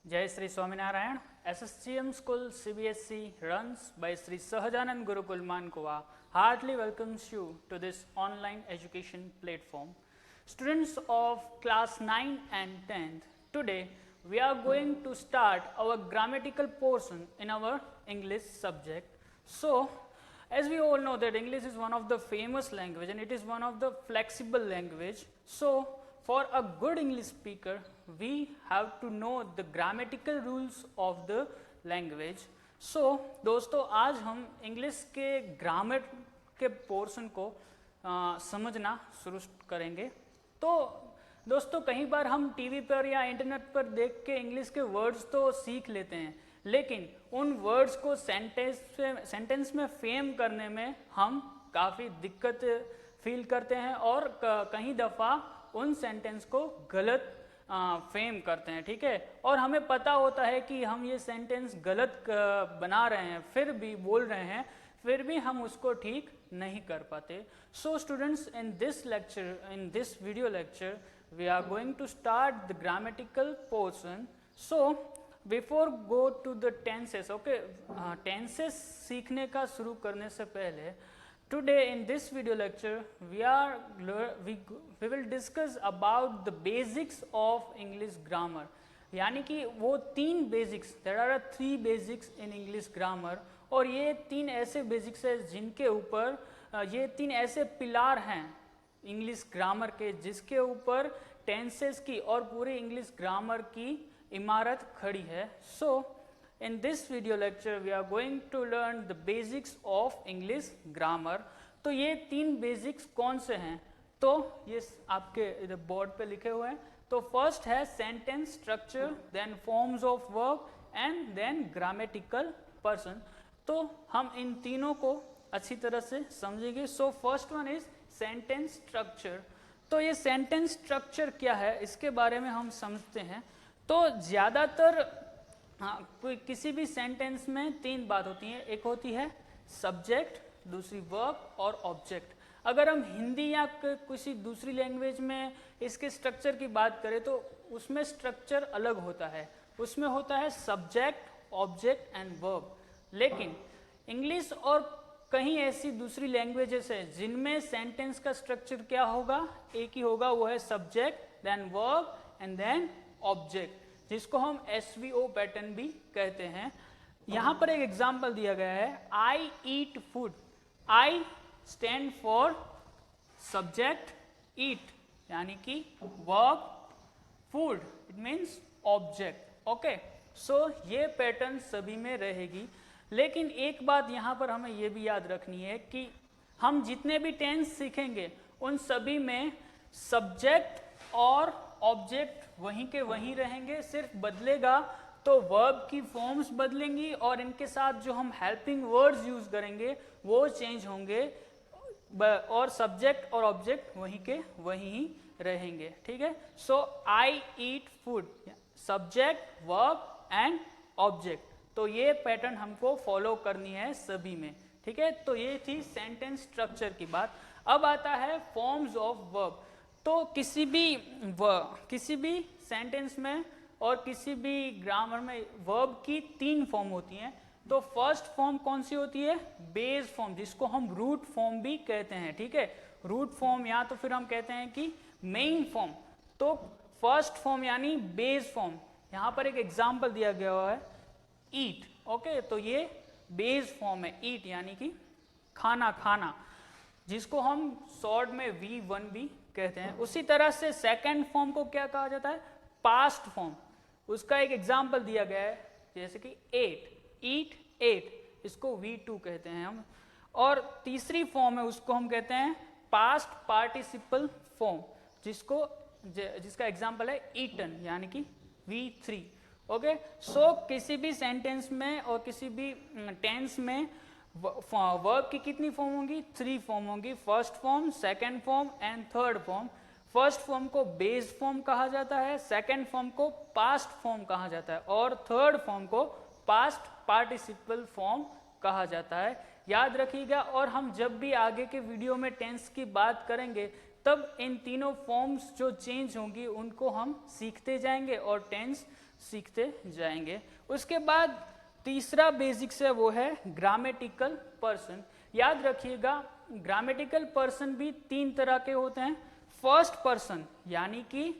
Jai Sri Swaminarayan. SSGM School CBSE runs by Sri Sahajanand Gurukul Mankuwa heartily welcomes you to this online education platform. Students of class 9 and 10th, today we are going to start our grammatical portion in our English subject. So, as we all know that English is one of the famous language and it is one of the flexible language. So, for a good English speaker, we have to know the grammatical rules of the language. So, दोस्तों आज हम English के grammar के portion को समझना शुरू करेंगे। तो दोस्तों कई बार हम टीवी पर या इंटरनेट पर देख के इंग्लिश के वर्ड्स तो सीख लेते हैं, लेकिन उन वर्ड्स को सेंटेंस में फ्रेम करने में हम काफ़ी दिक्कत फील करते हैं और कई दफ़ा उन सेंटेंस को गलत फ्रेम करते हैं, ठीक है। और हमें पता होता है कि हम ये सेंटेंस गलत बना रहे हैं, फिर भी बोल रहे हैं, फिर भी हम उसको ठीक नहीं कर पाते। So students, in this lecture, in this video lecture we are going to start the grammatical portion. So before go to the tenses, okay, tenses सीखने का शुरू करने से पहले today in this video lecture we will discuss about the basics of English grammar, यानी कि वो तीन basics, there are three basics in English grammar, और ये तीन ऐसे बेसिक्स है जिनके ऊपर ये तीन ऐसे पिलार हैं इंग्लिश ग्रामर के जिसके ऊपर टेंसेस की और पूरी इंग्लिश ग्रामर की इमारत खड़ी है। सो in this video lecture we are going to learn the basics of English grammar। तो ये तीन बेसिक्स कौन से हैं, तो ये आपके इधर बोर्ड पे लिखे हुए हैं। तो फर्स्ट है sentence structure, then forms of verb and then grammatical person. तो हम इन तीनों को अच्छी तरह से समझेंगे। So first one is sentence structure. तो ये सेंटेंस स्ट्रक्चर क्या है इसके बारे में हम समझते हैं। तो ज़्यादातर कोई किसी भी सेंटेंस में तीन बात होती है, एक होती है सब्जेक्ट, दूसरी वर्ब और ऑब्जेक्ट। अगर हम हिंदी या किसी दूसरी लैंग्वेज में इसके स्ट्रक्चर की बात करें तो उसमें स्ट्रक्चर अलग होता है, उसमें होता है सब्जेक्ट, ऑब्जेक्ट एंड वर्ब। लेकिन इंग्लिश और कहीं ऐसी दूसरी लैंग्वेजेस है जिनमें सेंटेंस का स्ट्रक्चर क्या होगा, एक ही होगा, वो है subject, then verb and then object, जिसको हम SVO पैटर्न भी कहते हैं। यहाँ पर एक एग्जाम्पल दिया गया है, I eat food. I stand for subject, eat यानी कि verb, food it means object. Okay, so ये पैटर्न सभी में रहेगी। लेकिन एक बात यहाँ पर हमें ये भी याद रखनी है कि हम जितने भी टेंस सीखेंगे उन सभी में सब्जेक्ट और ऑब्जेक्ट वहीं के वहीं रहेंगे, सिर्फ बदलेगा तो वर्ब की फॉर्म्स बदलेंगी और इनके साथ जो हम हेल्पिंग वर्ड्स यूज करेंगे वो चेंज होंगे, और सब्जेक्ट और ऑब्जेक्ट वहीं के वहीं ही रहेंगे, ठीक है। So I eat food, subject, verb and object. तो ये पैटर्न हमको फॉलो करनी है सभी में, ठीक है। तो ये थी सेंटेंस स्ट्रक्चर की बात। अब आता है फॉर्म्स ऑफ वर्ब। तो किसी भी सेंटेंस में और किसी भी ग्रामर में वर्ब की तीन फॉर्म होती हैं। तो फर्स्ट फॉर्म कौन सी होती है, बेस फॉर्म, जिसको हम रूट फॉर्म भी कहते हैं, ठीक है। रूट फॉर्म या तो फिर हम कहते हैं कि मेन फॉर्म। तो फर्स्ट फॉर्म यानी बेस फॉर्म, यहाँ पर एक एग्जाम्पल दिया गया हुआ है ईट। ओके, तो ये बेस फॉर्म है, ईट यानी कि खाना, खाना, जिसको हम शॉर्ट में V1 भी कहते हैं। उसी तरह से सेकंड फॉर्म को क्या कहा जाता है, पास्ट फॉर्म। उसका एक एग्जाम्पल दिया गया है जैसे कि एट, ईट, एट, इसको V2 कहते हैं हम। और तीसरी फॉर्म है उसको हम कहते हैं पास्ट पार्टिसिपल फॉर्म, जिसका एग्जाम्पल है ईटन यानी कि V3। ओके, सो किसी भी सेंटेंस में और किसी भी टेंस में वर्ब की कितनी फॉर्म होंगी, थ्री फॉर्म होंगी, first form, second form and third form. First form को बेस फॉर्म कहा जाता है, सेकंड फॉर्म को पास्ट फॉर्म कहा जाता है और थर्ड फॉर्म को पास्ट पार्टिसिपल फॉर्म कहा जाता है। याद रखिएगा, और हम जब भी आगे के वीडियो में टेंस की बात करेंगे तब इन तीनों फॉर्म्स जो चेंज होंगी उनको हम सीखते जाएंगे और टेंस सीखते जाएंगे। उसके बाद तीसरा बेसिक्स है वो है ग्रामेटिकल पर्सन। याद रखिएगा ग्रामेटिकल पर्सन भी 3 तरह के होते हैं। फर्स्ट पर्सन यानी कि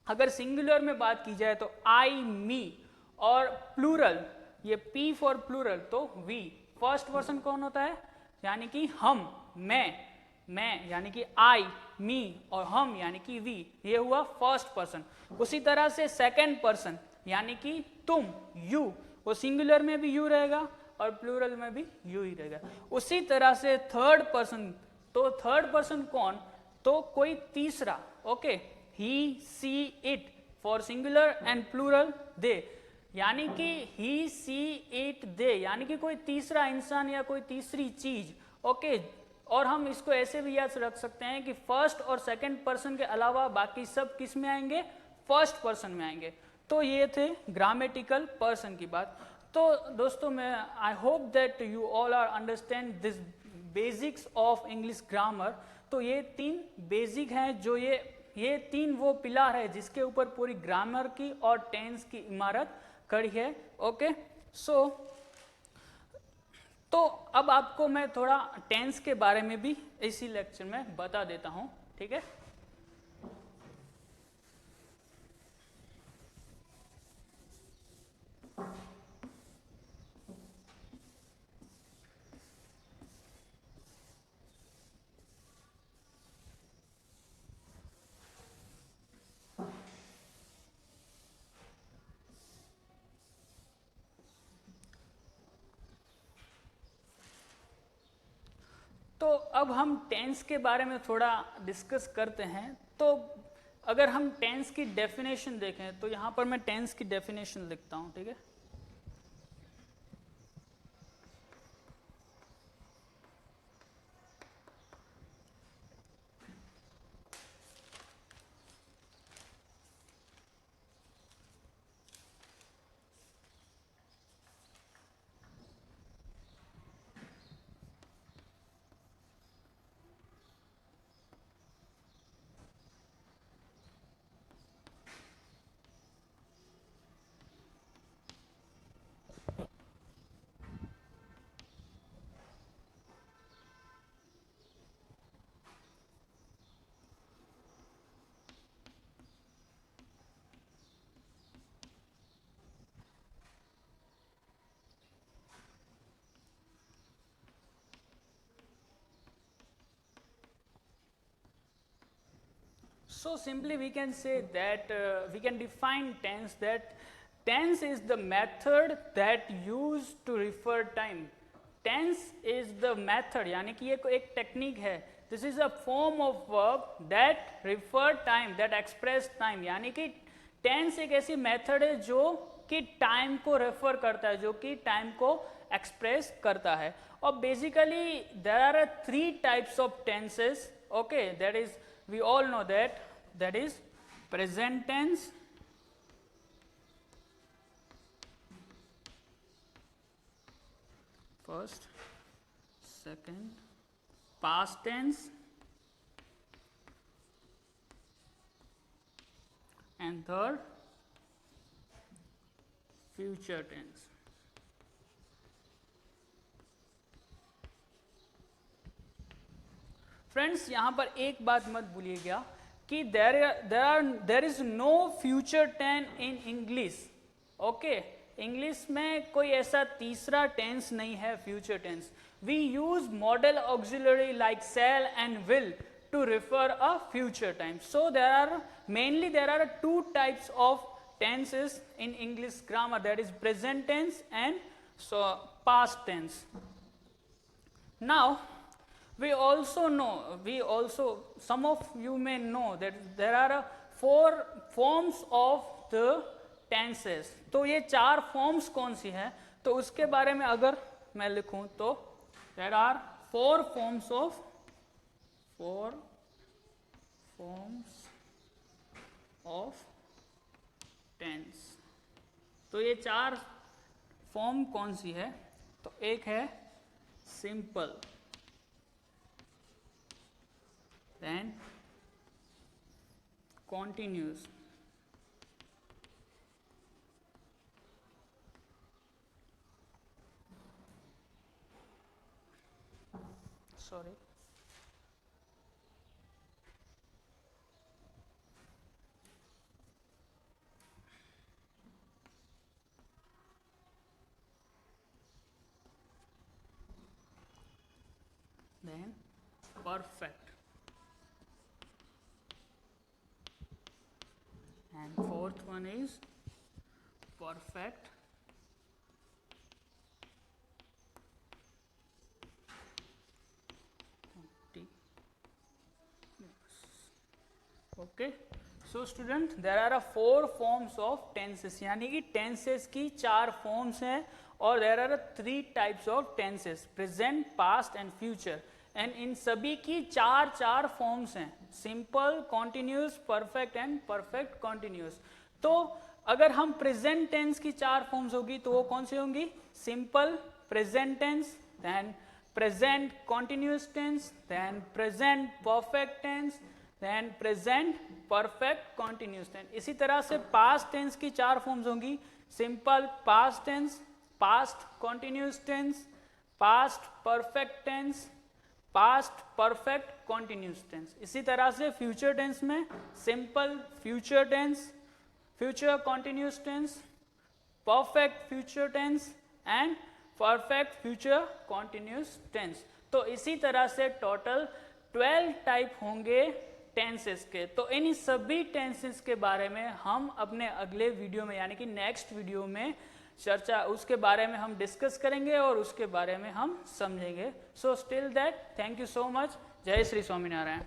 अगर सिंगुलर में बात की जाए तो आई मी, और प्लूरल ये पी फॉर प्लूरल तो वी। फर्स्ट पर्सन कौन होता है? यानी कि हम, मैं यानी कि आई मी, और हम यानी कि वी, ये हुआ फर्स्ट पर्सन। उसी तरह से सेकंड पर्सन यानी कि तुम, यू, वो सिंगुलर में भी यू रहेगा और प्लूरल में भी यू ही रहेगा। उसी तरह से थर्ड पर्सन, तो थर्ड पर्सन कौन? तो कोई तीसरा, okay, he, she, it for singular and plural they, यानी कि ही, सी, इट, दे, यानी कि कोई तीसरा इंसान या कोई तीसरी चीज, ओके। और हम इसको ऐसे भी याद रख सकते हैं कि फर्स्ट और सेकंड पर्सन के अलावा बाकी सब किस में आएंगे? फर्स्ट पर्सन में आएंगे। तो ये थे ग्रामेटिकल पर्सन की बात। तो दोस्तों मैं I hope that you all are understand this basics of English grammar. तो ये 3 बेसिक हैं, जो ये 3 वो पिलर है जिसके ऊपर पूरी ग्रामर की और टेंस की इमारत खड़ी है, ओके। सो तो अब आपको मैं थोड़ा टेंस के बारे में भी इसी लेक्चर में बता देता हूं, ठीक है। तो अब हम टेंस के बारे में थोड़ा डिस्कस करते हैं। तो अगर हम टेंस की डेफिनेशन देखें तो यहां पर मैं टेंस की डेफिनेशन लिखता हूं, ठीक है। So simply we can say that we can define tense, that tense is the method that used to refer time. Tense is the method, यानी कि ये एक टेक्निक है। This is a form of verb that refer time, that express time, यानी कि tense एक ऐसी method है जो कि टाइम को रेफर करता है, जो कि टाइम को एक्सप्रेस करता है। और basically there are 3 types of tenses, okay, that is we all know that is present tense, first, second, past tense, and third, future tense. Friends यहाँ पर एक बात मत भूलिएगा कि there is no future tense in English, okay. English में कोई ऐसा तीसरा टेंस नहीं है future tense. We use modal auxiliary like shall and will to refer a future time. So there are 2 types of tenses in English grammar, that is present tense and so past tense. Now we also some of you may know that there are 4 forms of the tenses. तो ये 4 forms कौन सी हैं? तो उसके बारे में अगर मैं लिखूं तो there are 4 forms of tense. तो ये 4 फॉर्म कौन सी है? तो एक है simple, then continuous, sorry. Then perfect. And fourth one is perfect okay. So student there are 4 forms of tenses, यानी कि टेंसेस की 4 फॉर्म्स हैं और देर आर 3 types of tenses, present, past and future. And इन सभी की 4 फॉर्म्स हैं, simple, continuous, perfect and perfect continuous. तो अगर हम प्रेजेंट टेंस की 4 फॉर्म्स होगी तो वो कौन सी होंगी? Simple present tense, then present continuous tense, then present perfect tense, then present perfect continuous tense. इसी तरह से पास्ट टेंस की 4 फॉर्म्स होंगी, simple past tense, past continuous tense, past perfect tense, past perfect continuous tense. इसी तरह से future tense में simple future tense, future continuous tense, perfect future tense and perfect future continuous tense. तो इसी तरह से टोटल 12 टाइप होंगे tenses के. तो इन सभी टेंसेस के बारे में हम अपने अगले वीडियो में, यानी कि नेक्स्ट वीडियो में चर्चा, उसके बारे में हम डिस्कस करेंगे और उसके बारे में हम समझेंगे. So still that, thank you so much. जय श्री स्वामीनारायण.